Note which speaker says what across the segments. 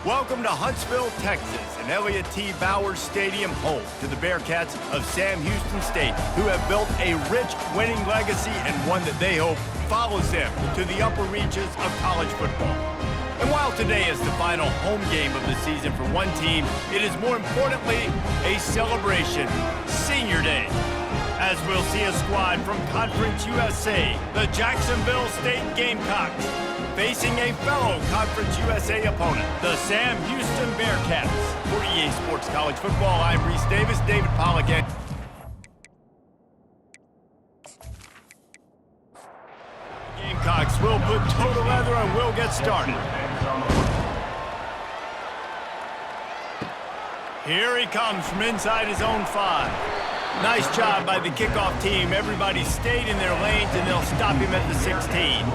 Speaker 1: Welcome to Huntsville, Texas, and Elliott T. Bowers Stadium, home to the Bearcats of Sam Houston State, who have built a rich winning legacy and one that they hope follows them to the upper reaches of college football. And while today is the final home game of the season for one team, it is more importantly a celebration, Senior Day, as we'll see a squad from Conference USA, the Jacksonville State Gamecocks, facing a fellow Conference USA opponent, the Sam Houston Bearcats. For EA Sports College Football, I'm Reese Davis, David Pollack. Gamecocks will put total leather and we'll get started. Here he comes from inside his own 5. Nice job by the kickoff team. Everybody stayed in their lanes, and they'll stop him at the 16.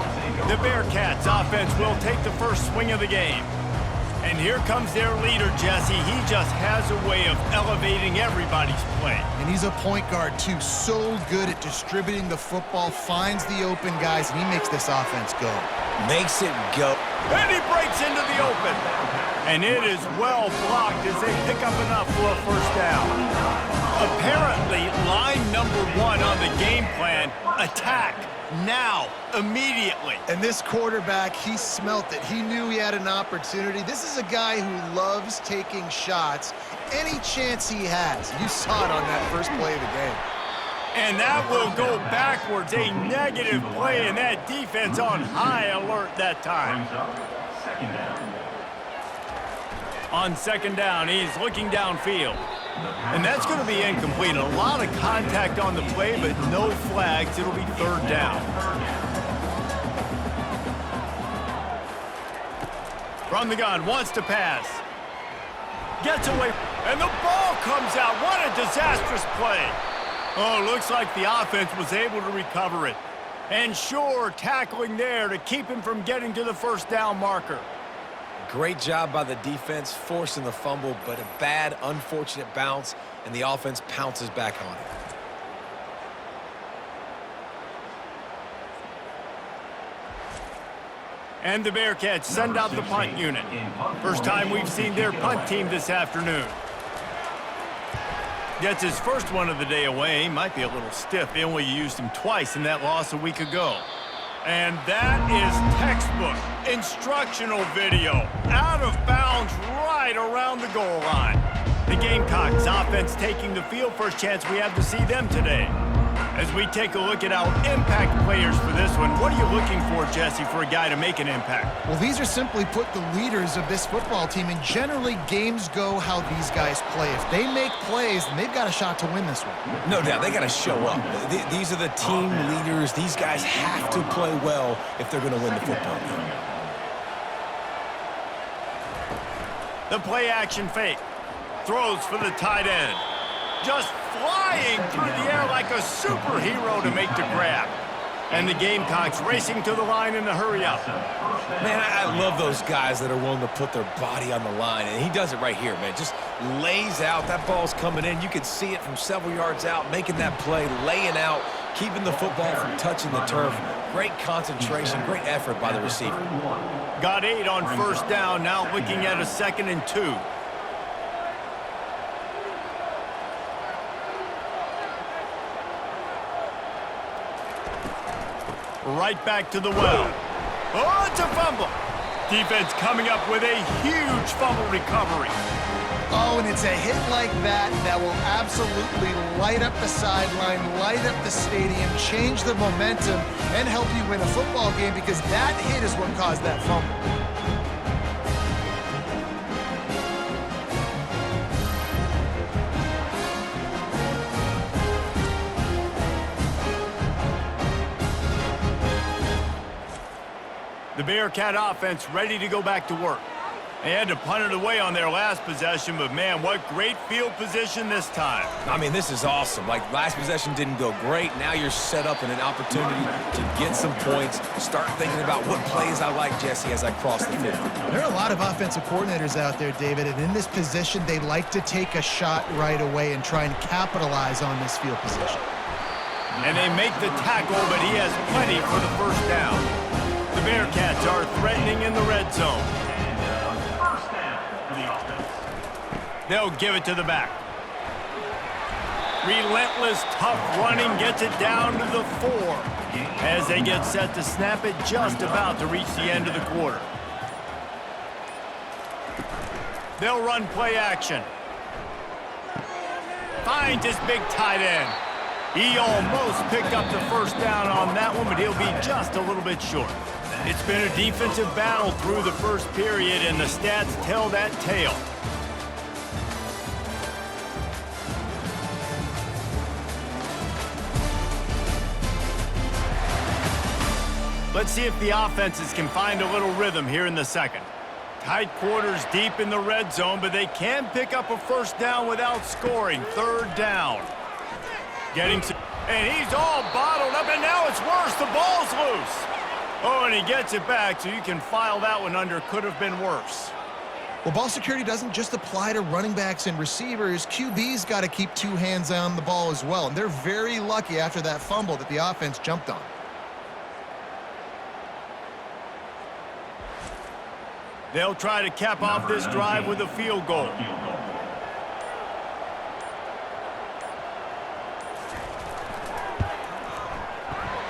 Speaker 1: The Bearcats offense will take the first swing of the game. And here comes their leader, Jesse. He just has a way of elevating everybody's play.
Speaker 2: And he's a point guard, too. So good at distributing the football, finds the open guys, and he makes this offense go.
Speaker 3: Makes it go.
Speaker 1: And he breaks into the open. And it is well blocked as they pick up enough for a first down. Apparently, line number 1 on the game plan, attack, now, immediately.
Speaker 2: And this quarterback, he smelt it. He knew he had an opportunity. This is a guy who loves taking shots any chance he has. You saw it on that first play of the game.
Speaker 1: And that will go backwards, a negative play, and that defense on high alert that time. On second down, he's looking downfield. And that's going to be incomplete. A lot of contact on the play, but no flags. It'll be third down. From the gun, wants to pass. Gets away, and the ball comes out. What a disastrous play. Oh, looks like the offense was able to recover it. And sure, tackling there to keep him from getting to the first down marker.
Speaker 3: Great job by the defense, forcing the fumble, but a bad, unfortunate bounce, and the offense pounces back on it.
Speaker 1: And the Bearcats send out the punt unit. First time we've seen their punt team this afternoon. Gets his first one of the day away. Might be a little stiff. They only used him twice in that loss a week ago. And that is textbook instructional video. Out of bounds right around the goal line. The Gamecocks offense taking the field. First chance we have to see them today. As we take a look at our impact players for this one, what are you looking for, Jesse, for a guy to make an impact?
Speaker 2: Well, these are simply put the leaders of this football team, and generally games go how these guys play. If they make plays, then they've got a shot to win this one.
Speaker 3: No doubt, they got to show up. These are the team leaders. These guys have to play well if they're going to win the football game.
Speaker 1: The play action fake. Throws for the tight end. Just flying through the air like a superhero to make the grab. And the Gamecocks racing to the line in a hurry-up.
Speaker 3: Man, I love those guys that are willing to put their body on the line, and he does it right here, man. Just lays out. That ball's coming in. You can see it from several yards out, making that play, laying out, keeping the football from touching the turf. Great concentration, great effort by the receiver.
Speaker 1: Got 8 on first down, now looking at a 2nd and 2. Right back to the well. Oh, it's a fumble. Defense coming up with a huge fumble recovery.
Speaker 2: Oh, and it's a hit like that that will absolutely light up the sideline, light up the stadium, change the momentum, and help you win a football game, because that hit is what caused that fumble.
Speaker 1: The Bearcat offense ready to go back to work. They had to punt it away on their last possession, but man, what great field position this time.
Speaker 3: I mean, this is awesome. Like, last possession didn't go great. Now you're set up in an opportunity to get some points. Start thinking about what plays I like, Jesse, as I cross the 50.
Speaker 2: There are a lot of offensive coordinators out there, David, and in this position, they like to take a shot right away and try and capitalize on this field position.
Speaker 1: And they make the tackle, but he has plenty for the first down. The Bearcats are threatening in the red zone. They'll give it to the back. Relentless, tough running gets it down to the 4 as they get set to snap it just about to reach the end of the quarter. They'll run play action. Finds his big tight end. He almost picked up the first down on that one, but he'll be just a little bit short. It's been a defensive battle through the first period, and the stats tell that tale. Let's see if the offenses can find a little rhythm here in the second. Tight quarters deep in the red zone, but they can pick up a first down without scoring. Third down. And he's all bottled up, and now it's worse. The ball's loose. Oh, and he gets it back, so you can file that one under could have been worse.
Speaker 2: Well, ball security doesn't just apply to running backs and receivers. QB's got to keep 2 hands on the ball as well, and they're very lucky after that fumble that the offense jumped on.
Speaker 1: They'll try to cap off this drive with a field goal.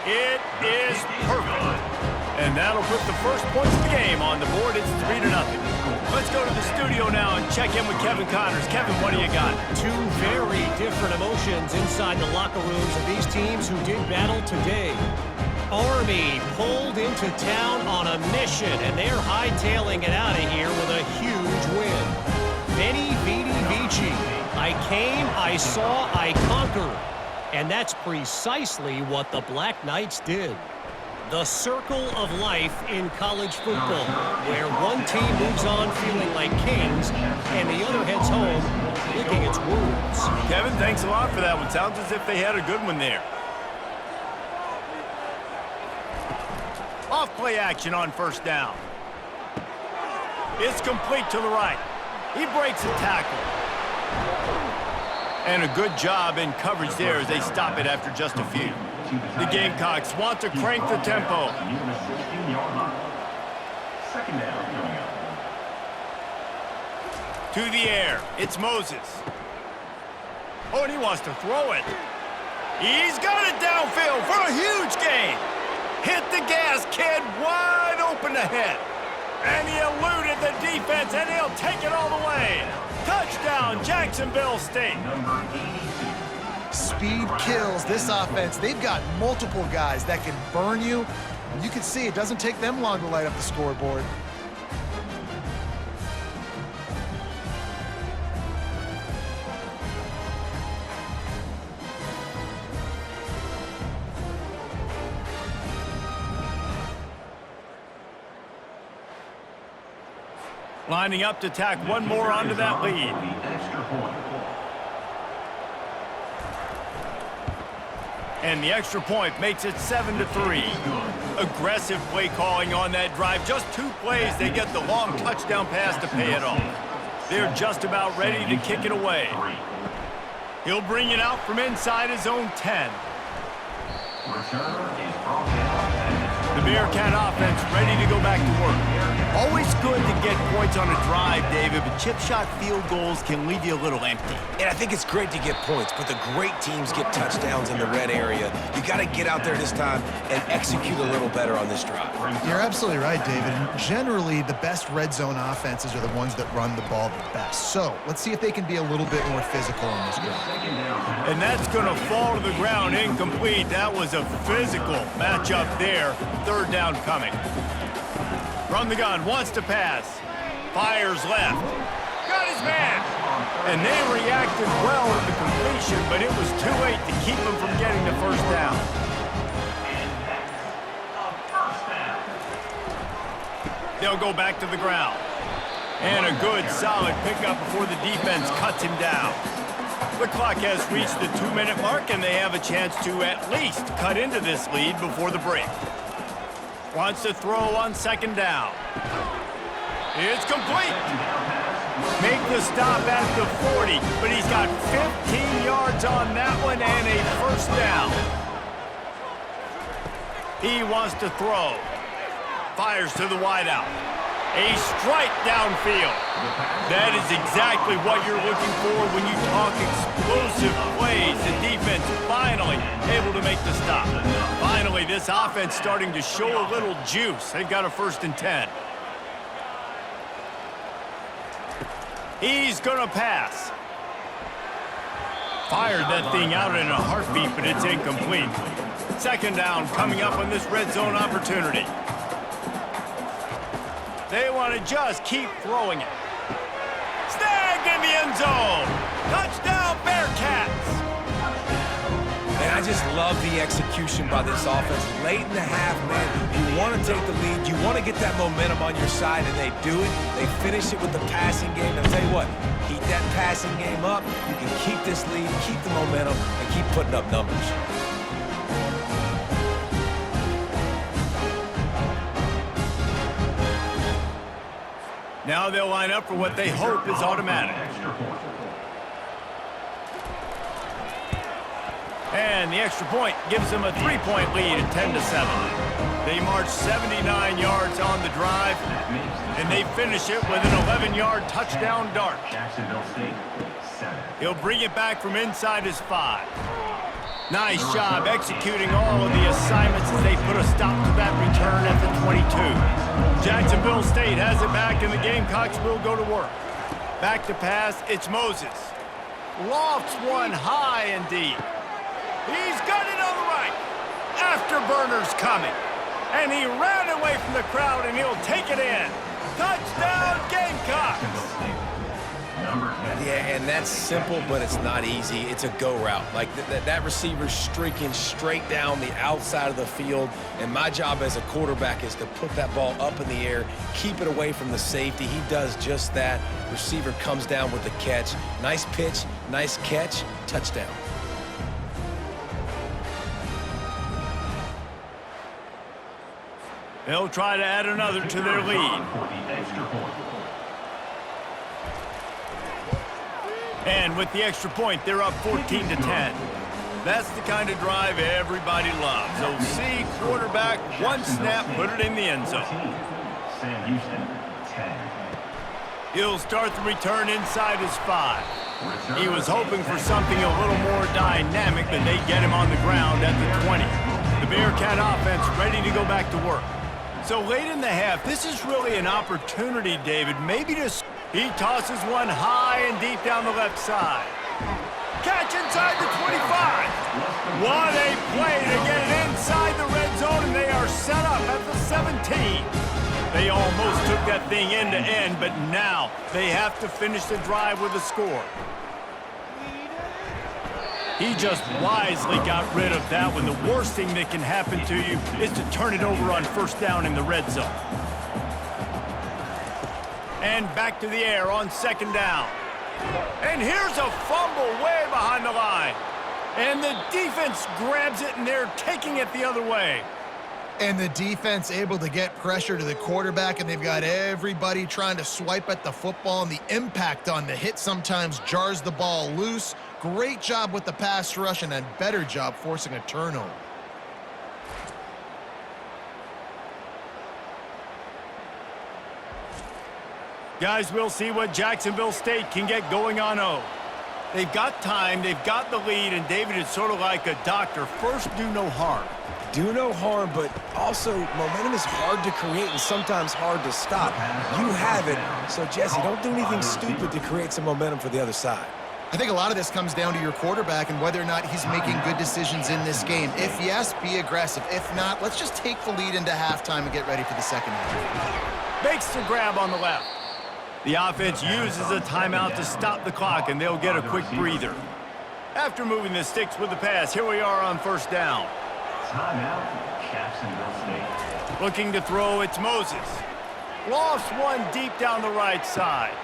Speaker 1: It is perfect. And that'll put the first points of the game on the board. It's 3-0. Let's go to the studio now and check in with Kevin Connors. Kevin, what do you got?
Speaker 4: 2 very different emotions inside the locker rooms of these teams who did battle today. Army pulled into town on a mission, and they're hightailing it out of here with a huge win. Veni, Vidi, Vici. I came, I saw, I conquered. And that's precisely what the Black Knights did. The circle of life in college football, where one team moves on feeling like kings, and the other heads home licking its wounds.
Speaker 1: Kevin, thanks a lot for that one. Sounds as if they had a good one there. Off play action on first down. It's complete to the right. He breaks a tackle. And a good job in coverage there as they stop it after just a few. The Gamecocks want to crank the tempo. To the air. It's Moses. Oh, and he wants to throw it. He's got it downfield for a huge gain. Hit the gas, kid, wide open ahead. And he eluded the defense, and he'll take it all the way. Touchdown, Jacksonville State.
Speaker 2: Speed kills this offense. They've got multiple guys that can burn you. And you can see it doesn't take them long to light up the scoreboard.
Speaker 1: Lining up to tack one more onto that lead. And the extra point makes it 7-3. Aggressive play calling on that drive. Just 2 plays, they get the long touchdown pass to pay it off. They're just about ready to kick it away. He'll bring it out from inside his own 10. The Bearcat offense ready to go back to work. Always good to get points on a drive, David, but chip shot field goals can leave you a little empty.
Speaker 3: And I think it's great to get points, but the great teams get touchdowns in the red area. You got to get out there this time and execute a little better on this drive.
Speaker 2: You're absolutely right, David. Generally, the best red zone offenses are the ones that run the ball the best. So let's see if they can be a little bit more physical on this drive.
Speaker 1: And that's going to fall to the ground incomplete. That was a physical matchup there. Third down coming. From the gun, wants to pass. Fires left. Got his man. And they reacted well to the completion, but it was too late to keep them from getting the first down. They'll go back to the ground. And a good, solid pickup before the defense cuts him down. The clock has reached the 2-minute mark, and they have a chance to at least cut into this lead before the break. Wants to throw on second down. It's complete. Make the stop at the 40, but he's got 15 yards on that one and a first down. He wants to throw. Fires to the wideout. A strike downfield. That is exactly what you're looking for when you talk explosive plays. The defense finally able to make the stop. Finally, this offense starting to show a little juice. They've got a 1st and 10. He's going to pass. Fired that thing out in a heartbeat, but it's incomplete. 2nd down coming up on this red zone opportunity. They want to just keep throwing it. Snagged in the end zone. Touchdown, Bearcats.
Speaker 3: And I just love the execution by this offense. Late in the half, man, you want to take the lead. You want to get that momentum on your side, and they do it. They finish it with the passing game. I'll tell you what, keep that passing game up. You can keep this lead, keep the momentum, and keep putting up numbers.
Speaker 1: Now they'll line up for what they hope is automatic. And the extra point gives them a 3-point lead at 10-7. They march 79 yards on the drive, and they finish it with an 11-yard touchdown dart. He'll bring it back from inside his 5. Nice job executing all of the assignments as they put a stop to that return at the 22. Jacksonville State has it back, and the Gamecocks will go to work. Back to pass, it's Moses. Lofts one high and deep. He's got it on the right. Afterburner's coming. And he ran away from the crowd, and he'll take it in. Touchdown, Gamecocks!
Speaker 3: Yeah, and that's simple, but it's not easy. It's a go route. Like that receiver's streaking straight down the outside of the field, and my job as a quarterback is to put that ball up in the air, keep it away from the safety. He does just that. Receiver comes down with the catch. Nice pitch, nice catch, touchdown.
Speaker 1: They'll try to add another to their lead. And with the extra point, they're up 14-10. That's the kind of drive everybody loves. OC, quarterback, one snap, put it in the end zone. He'll start the return inside his 5. He was hoping for something a little more dynamic, but they get him on the ground at the 20. The Bearcat offense ready to go back to work. So late in the half, this is really an opportunity, David, maybe to... He tosses one high and deep down the left side. Catch inside the 25. What a play to get it inside the red zone, and they are set up at the 17. They almost took that thing end to end, but now they have to finish the drive with a score. He just wisely got rid of that one. The worst thing that can happen to you is to turn it over on 1st down in the red zone. And back to the air on 2nd down. And here's a fumble way behind the line. And the defense grabs it, and they're taking it the other way.
Speaker 2: And the defense able to get pressure to the quarterback, and they've got everybody trying to swipe at the football, and the impact on the hit sometimes jars the ball loose. Great job with the pass rush, and a better job forcing a turnover.
Speaker 1: Guys, we'll see what Jacksonville State can get going on O. They've got time, they've got the lead, and David is sort of like a doctor. First, do no harm.
Speaker 3: Do no harm, but also momentum is hard to create and sometimes hard to stop. You have it, so Jesse, don't do anything stupid to create some momentum for the other side.
Speaker 2: I think a lot of this comes down to your quarterback and whether or not he's making good decisions in this game. If yes, be aggressive. If not, let's just take the lead into halftime and get ready for the second half.
Speaker 1: Makes the grab on the left. The offense uses a timeout to stop the clock, and they'll get a quick breather. After moving the sticks with the pass, here we are on 1st down.
Speaker 5: Timeout, Jacksonville State.
Speaker 1: Looking to throw, it's Moses. Lofts one deep down the right side.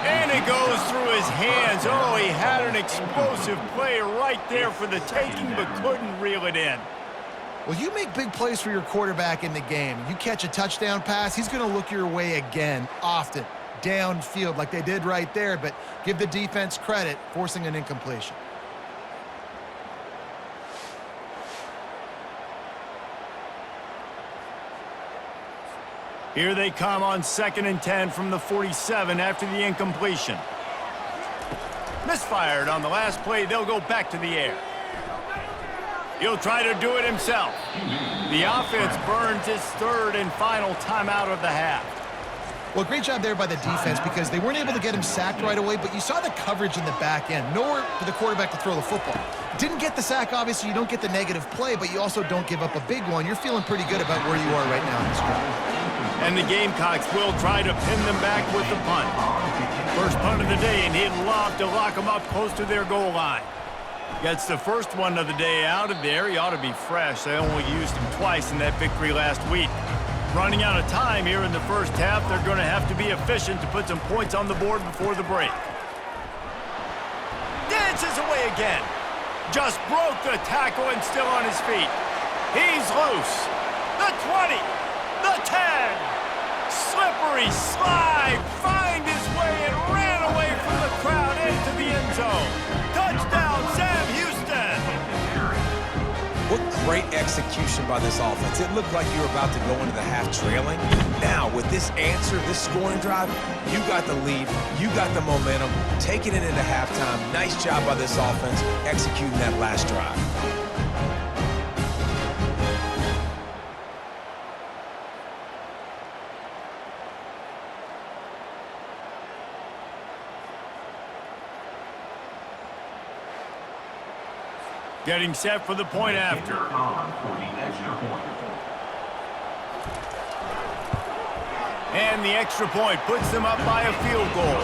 Speaker 1: And it goes through his hands. Oh, he had an explosive play right there for the taking, but couldn't reel it in.
Speaker 2: Well, you make big plays for your quarterback in the game. You catch a touchdown pass, he's going to look your way again, often, downfield like they did right there, but give the defense credit, forcing an incompletion.
Speaker 1: Here they come on 2nd and 10 from the 47 after the incompletion. Misfired on the last play. They'll go back to the air. He'll try to do it himself. The offense burns its 3rd and final timeout of the half.
Speaker 2: Well, great job there by the defense because they weren't able to get him sacked right away, but you saw the coverage in the back end. Nowhere for the quarterback to throw the football. Didn't get the sack, obviously. You don't get the negative play, but you also don't give up a big one. You're feeling pretty good about where you are right now in this drive.
Speaker 1: And the Gamecocks will try to pin them back with the punt. First punt of the day, and he'd love to lock them up close to their goal line. Gets the first one of the day out of there. He ought to be fresh. They only used him twice in that victory last week. Running out of time here in the first half, they're going to have to be efficient to put some points on the board before the break. Dances away again. Just broke the tackle and still on his feet. He's loose. The 20. The 10. Slippery slide. Find his way and ran away from the crowd into the end zone. Touchdown, Sam Houston.
Speaker 3: What great execution by this offense. It looked like you were about to go into the half trailing. Now, with this answer, this scoring drive, you got the lead, you got the momentum, taking it into halftime. Nice job by this offense executing that last drive.
Speaker 1: Getting set for the point after. And the extra point puts them up by a field goal.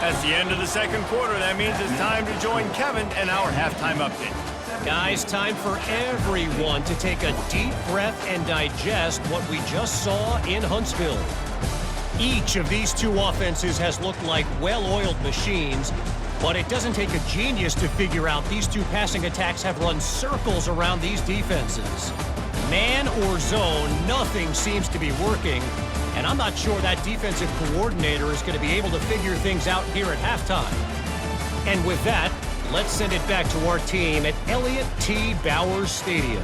Speaker 1: That's the end of the second quarter. That means it's time to join Kevin and our halftime update.
Speaker 4: Guys, time for everyone to take a deep breath and digest what we just saw in Huntsville. Each of these two offenses has looked like well-oiled machines, but it doesn't take a genius to figure out these two passing attacks have run circles around these defenses. Man or zone, nothing seems to be working, and I'm not sure that defensive coordinator is going to be able to figure things out here at halftime. And with that, let's send it back to our team at Elliott T. Bowers Stadium.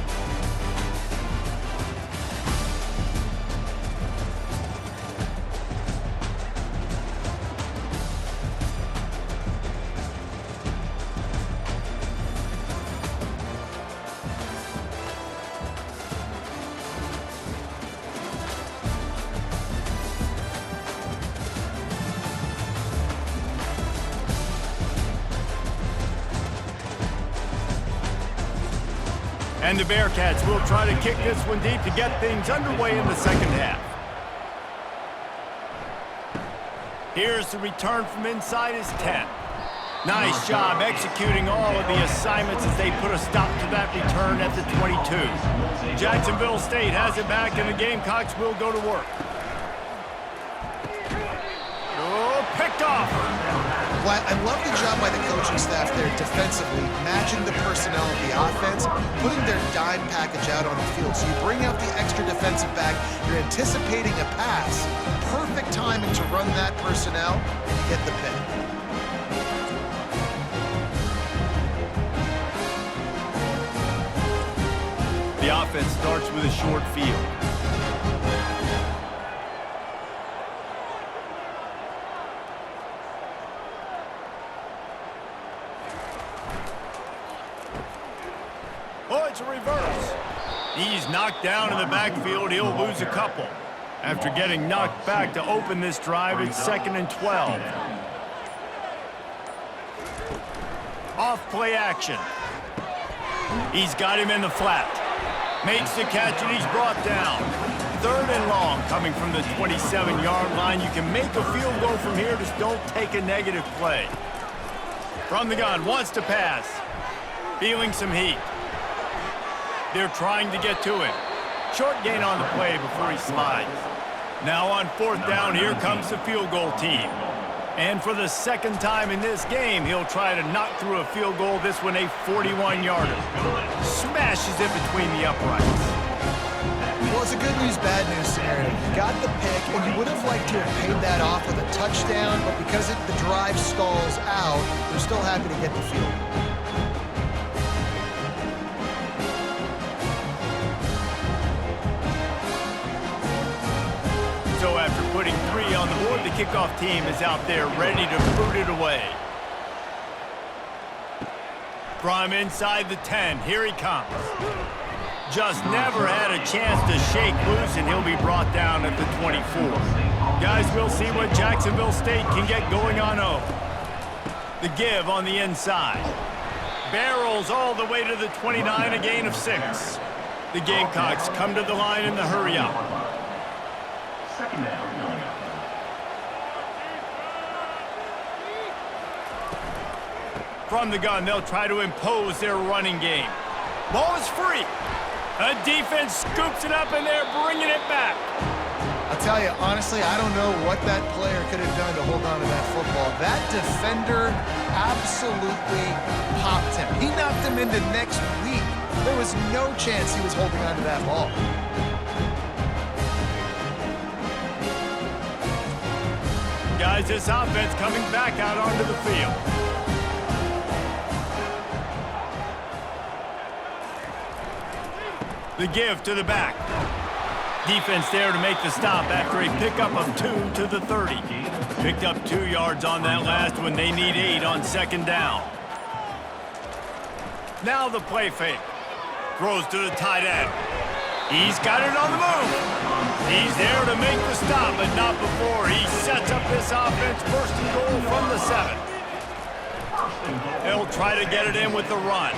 Speaker 1: And the Bearcats will try to kick this one deep to get things underway in the second half. Here's the return from inside his 10. Nice job executing all of the assignments as they put a stop to that return at the 22. Jacksonville State has it back, and the Gamecocks will go to work. Oh, picked off.
Speaker 2: Well, I love the job by the coaching staff there defensively, matching the personnel of the offense, putting their dime package out on the field. So you bring out the extra defensive back, you're anticipating a pass. Perfect timing to run that personnel and you get the pick.
Speaker 1: The offense starts with a short field. Oh, it's a reverse. He's knocked down in the backfield. He'll lose a couple. After getting knocked back to open this drive, it's 2nd and 12. Off play action. He's got him in the flat. Makes the catch, and he's brought down. 3rd and long coming from the 27-yard line. You can make a field goal from here, just don't take a negative play. From the gun, wants to pass. Feeling some heat. They're trying to get to him. Short gain on the play before he slides. Now on 4th down, here comes the field goal team. And for the second time in this game, he'll try to knock through a field goal, this one a 41-yarder. Smashes it between the uprights.
Speaker 2: Well, it's a good news, bad news scenario. You got the pick, and you would have liked to have paid that off with a touchdown, but because the drive stalls out, they're still happy to get the field goal.
Speaker 1: putting 3 on the board. The kickoff team is out there ready to boot it away. From inside the 10, here he comes. Just never had a chance to shake loose, and he'll be brought down at the 24. Guys, we'll see what Jacksonville State can get going on O. The give on the inside. Barrels all the way to the 29, a gain of 6. The Gamecocks come to the line in the hurry-up.
Speaker 5: Second down.
Speaker 1: From the gun, they'll try to impose their running game. Ball is free. A defense scoops it up, and they're bringing it back.
Speaker 2: I'll tell you, honestly, I don't know what that player could have done to hold on to that football. That defender absolutely popped him. He knocked him into next week. There was no chance he was holding on to that ball.
Speaker 1: Guys, this offense coming back out onto the field. The give to the back. Defense there to make the stop after a pickup of 2 to the 30. Picked up 2 yards on that last one. They need 8 on second down. Now the play fake. Throws to the tight end. He's got it on the move. He's there to make the stop, but not before. He sets up this offense first and goal from the 7. He'll try to get it in with the run.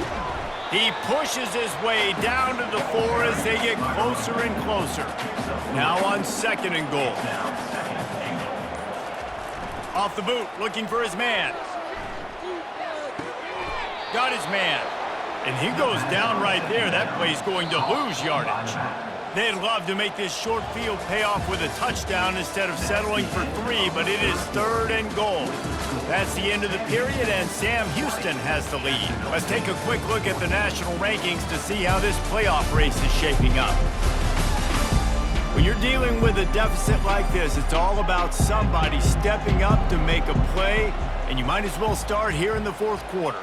Speaker 1: He pushes his way down to the 4 as they get closer and closer. Now on second and goal. Off the boot, looking for his man. Got his man. And he goes down right there. That play's going to lose yardage. They'd love to make this short field pay off with a touchdown instead of settling for 3, but it is third and goal. That's the end of the period, and Sam Houston has the lead. Let's take a quick look at the national rankings to see how this playoff race is shaping up. When you're dealing with a deficit like this, it's all about somebody stepping up to make a play, and you might as well start here in the 4th quarter.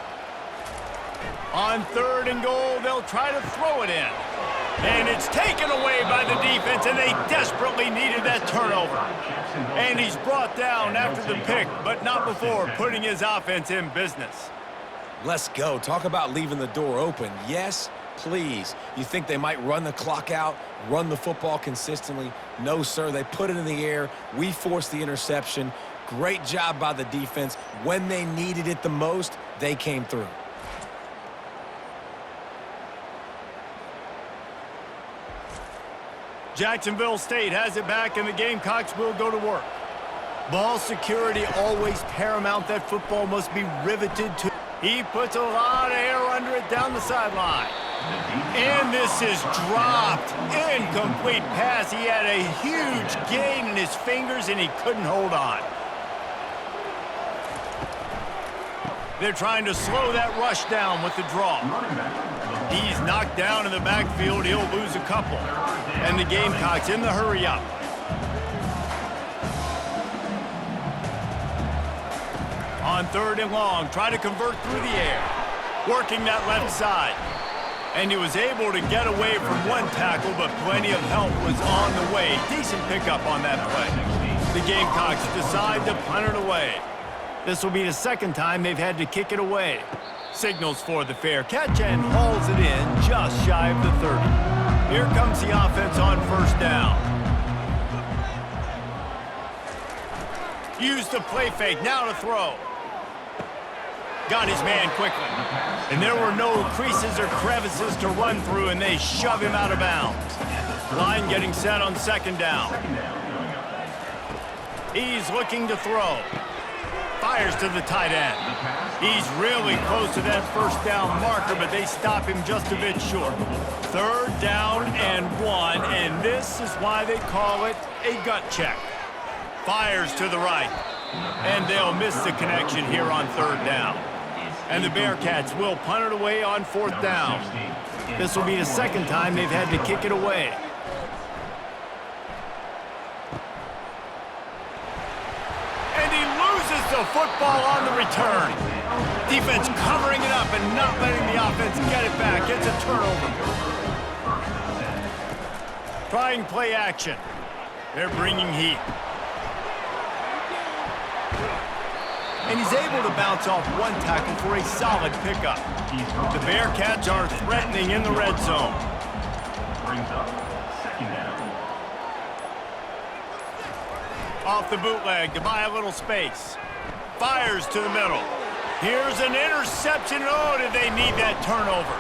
Speaker 1: On third and goal, they'll try to throw it in. And it's taken away by the defense, and they desperately needed that turnover. And he's brought down after the pick, but not before putting his offense in business.
Speaker 3: Let's go. Talk about leaving the door open. Yes, please. You think they might run the clock out, run the football consistently? No, sir. They put it in the air. We forced the interception. Great job by the defense. When they needed it the most, they came through.
Speaker 1: Jacksonville State has it back, and the Gamecocks will go to work. Ball security always paramount. That football must be riveted to. He puts a lot of air under it down the sideline. And this is dropped. Incomplete pass. He had a huge gain in his fingers, and he couldn't hold on. They're trying to slow that rush down with the draw. He's knocked down in the backfield. He'll lose a couple. And the Gamecocks in the hurry-up. On third and long, try to convert through the air. Working that left side. And he was able to get away from one tackle, but plenty of help was on the way. Decent pickup on that play. The Gamecocks decide to punt it away. This will be the second time they've had to kick it away. Signals for the fair catch and hauls it in just shy of the 30. Here comes the offense on first down. Use the play fake, now to throw. Got his man quickly. And there were no creases or crevices to run through, and they shove him out of bounds. Line getting set on second down. He's looking to throw. Fires to the tight end. He's really close to that first down marker, but they stop him just a bit short. Third down and 1, and this is why they call it a gut check. Fires to the right, and they'll miss the connection here on third down. And the Bearcats will punt it away on fourth down. This will be the second time they've had to kick it away. The football on the return. Defense covering it up and not letting the offense get it back. It's a turnover. Trying play action. They're bringing heat. and he's able to bounce off one tackle for a solid pickup. The Bearcats are threatening in the red zone.
Speaker 5: Brings up 2nd down.
Speaker 1: Off the bootleg to buy a little space. Fires to the middle. Here's an interception. Oh, did they need that turnover?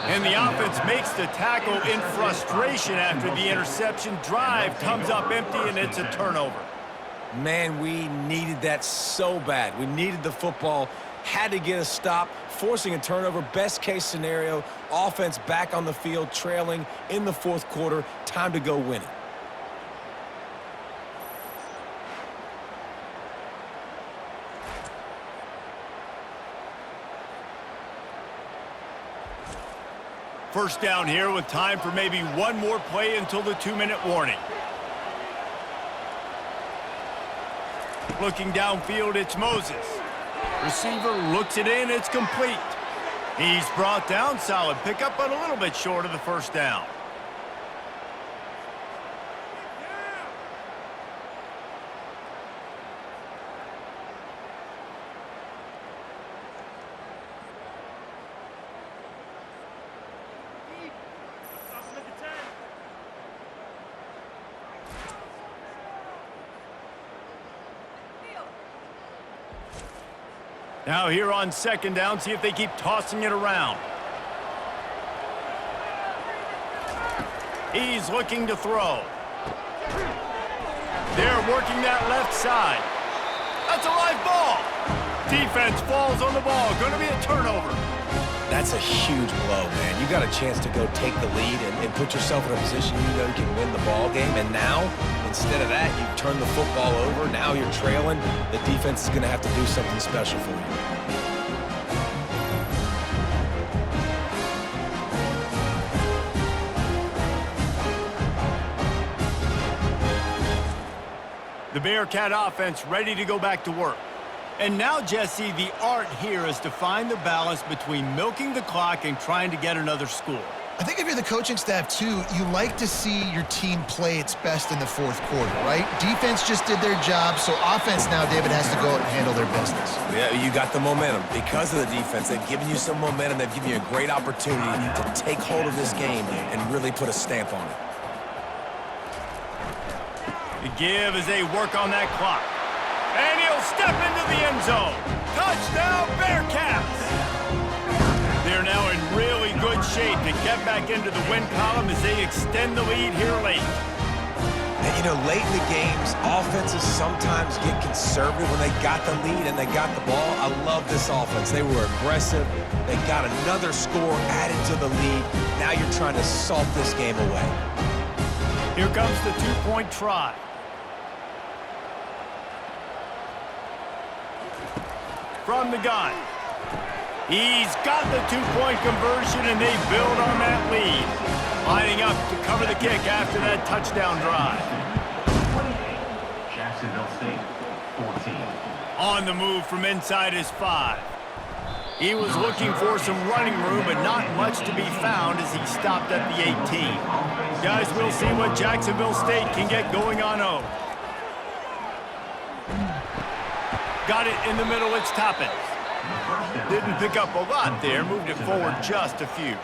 Speaker 1: And the offense makes the tackle in frustration after the interception. Drive comes up empty, and it's a turnover.
Speaker 3: Man, we needed that so bad. We needed the football, had to get a stop, forcing a turnover. Best case scenario, offense back on the field, trailing in the 4th quarter. Time to go win it.
Speaker 1: First down here with time for maybe one more play until the 2-minute warning. Looking downfield, it's Moses. Receiver looks it in, it's complete. He's brought down, solid pickup, but a little bit short of the first down. Now here on 2nd down, see if they keep tossing it around. He's looking to throw. They're working that left side. That's a live ball. Defense falls on the ball. Going to be a turnover.
Speaker 3: That's a huge blow, man. You got a chance to go take the lead and put yourself in a position you know you can win the ball game. And now, instead of that, you turn the football over. Now you're trailing. The defense is going to have to do something special for you.
Speaker 1: The Bearcat offense ready to go back to work. And now, Jesse, the art here is to find the balance between milking the clock and trying to get another score.
Speaker 2: I think if you're the coaching staff, too, you like to see your team play its best in the 4th quarter, right? Defense just did their job, so offense now, David, has to go out and handle their business.
Speaker 3: Yeah, you got the momentum. Because of the defense, they've given you some momentum. They've given you a great opportunity to take hold of this game and really put a stamp on it.
Speaker 1: The give as they work on that clock. And he'll step into the end zone. Touchdown, Bearcats! They're now in really good shape to get back into the win column as they extend the lead here late.
Speaker 3: And, you know, late in the games, offenses sometimes get conservative when they got the lead and they got the ball. I love this offense. They were aggressive. They got another score added to the lead. Now you're trying to salt this game away.
Speaker 1: Here comes the 2-point try. From the gun. He's got the 2-point conversion, and they build on that lead. Lining up to cover the kick after that touchdown drive.
Speaker 5: 28, Jacksonville State, 14.
Speaker 1: On the move from inside his 5. He was looking for some running room, but not much to be found as he stopped at the 18. Guys, we'll see what Jacksonville State can get going on 0. Got it in the middle, it's Toppins. Didn't pick up a lot there, moved it forward just a few.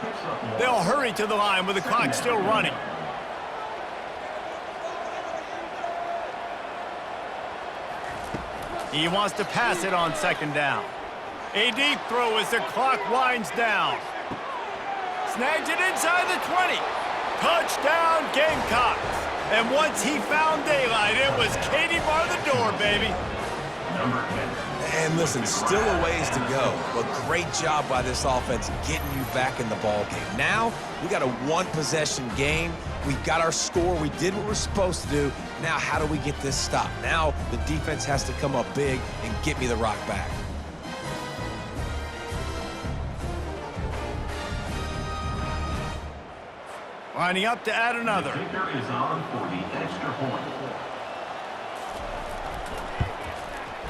Speaker 1: They'll hurry to the line with the clock still running. He wants to pass it on 2nd down. A deep throw as the clock winds down. Snags it inside the 20. Touchdown, Gamecocks. And once he found daylight, it was Katie bar the door, baby.
Speaker 3: And listen, still a ways to go, but great job by this offense getting you back in the ball game. Now, we got a 1-possession game. We got our score. We did what we're supposed to do. Now, how do we get this stopped? Now, the defense has to come up big and get me the rock back.
Speaker 1: Lining up to add another.
Speaker 5: The kicker is on for the extra point.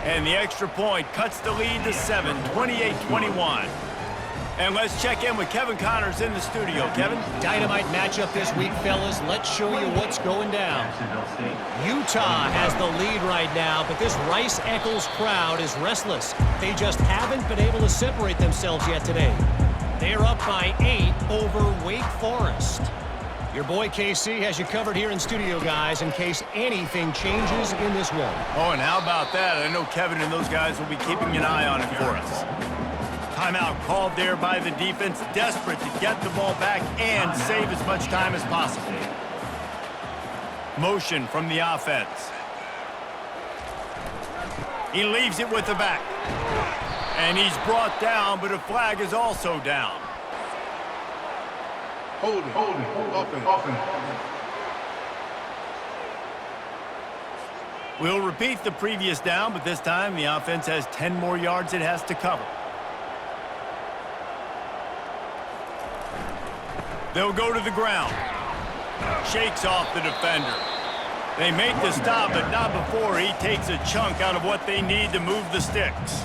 Speaker 1: And the extra point cuts the lead to 7, 28-21. And let's check in with Kevin Connors in the studio. Kevin?
Speaker 4: Dynamite matchup this week, fellas. Let's show you what's going down.
Speaker 5: Jacksonville State.
Speaker 4: Utah has the lead right now, but this Rice-Eccles crowd is restless. They just haven't been able to separate themselves yet today. They're up by 8 over Wake Forest. Your boy KC has you covered here in studio, guys, in case anything changes in this one.
Speaker 1: Oh, and how about that? I know Kevin and those guys will be keeping an eye on it for us. Timeout called there by the defense, desperate to get the ball back and save as much time as possible. Motion from the offense. He leaves it with the back. And he's brought down, but a flag is also down.
Speaker 6: Holding, offense.
Speaker 1: We'll repeat the previous down, but this time the offense has 10 more yards it has to cover. They'll go to the ground. Shakes off the defender. They make the stop, but not before he takes a chunk out of what they need to move the sticks.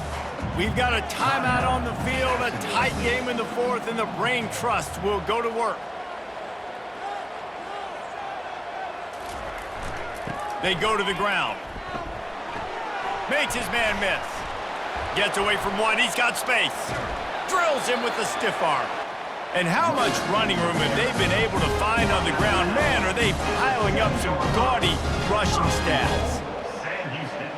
Speaker 1: We've got a timeout on the field, a tight game in the fourth, and the Brain Trust will go to work. They go to the ground. Makes his man miss. Gets away from one. He's got space. Drills him with the stiff arm. And how much running room have they been able to find on the ground? Man, are they piling up some gaudy rushing stats.
Speaker 5: Sam Houston.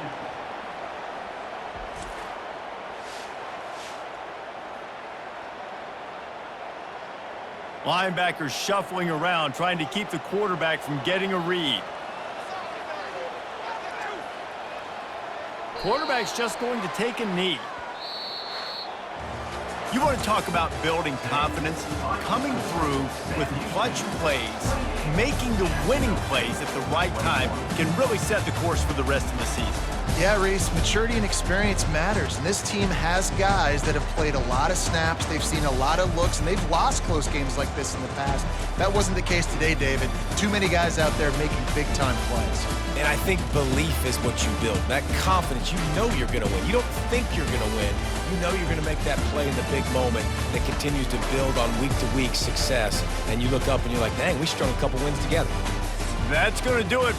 Speaker 1: Linebackers shuffling around, trying to keep the quarterback from getting a read. Quarterback's just going to take a knee. You want to talk about building confidence? Coming through with clutch plays, making the winning plays at the right time can really set the course for the rest of the season.
Speaker 2: Yeah, Reese, maturity and experience matters, and this team has guys that have played a lot of snaps, they've seen a lot of looks, and they've lost close games like this in the past. That wasn't the case today, David. Too many guys out there making big-time plays.
Speaker 3: And I think belief is what you build. That confidence, you know you're going to win. You don't think you're going to win. You know you're going to make that play in the big moment that continues to build on week-to-week success. And you look up and you're like, dang, we strung a couple wins together.
Speaker 1: That's going to do it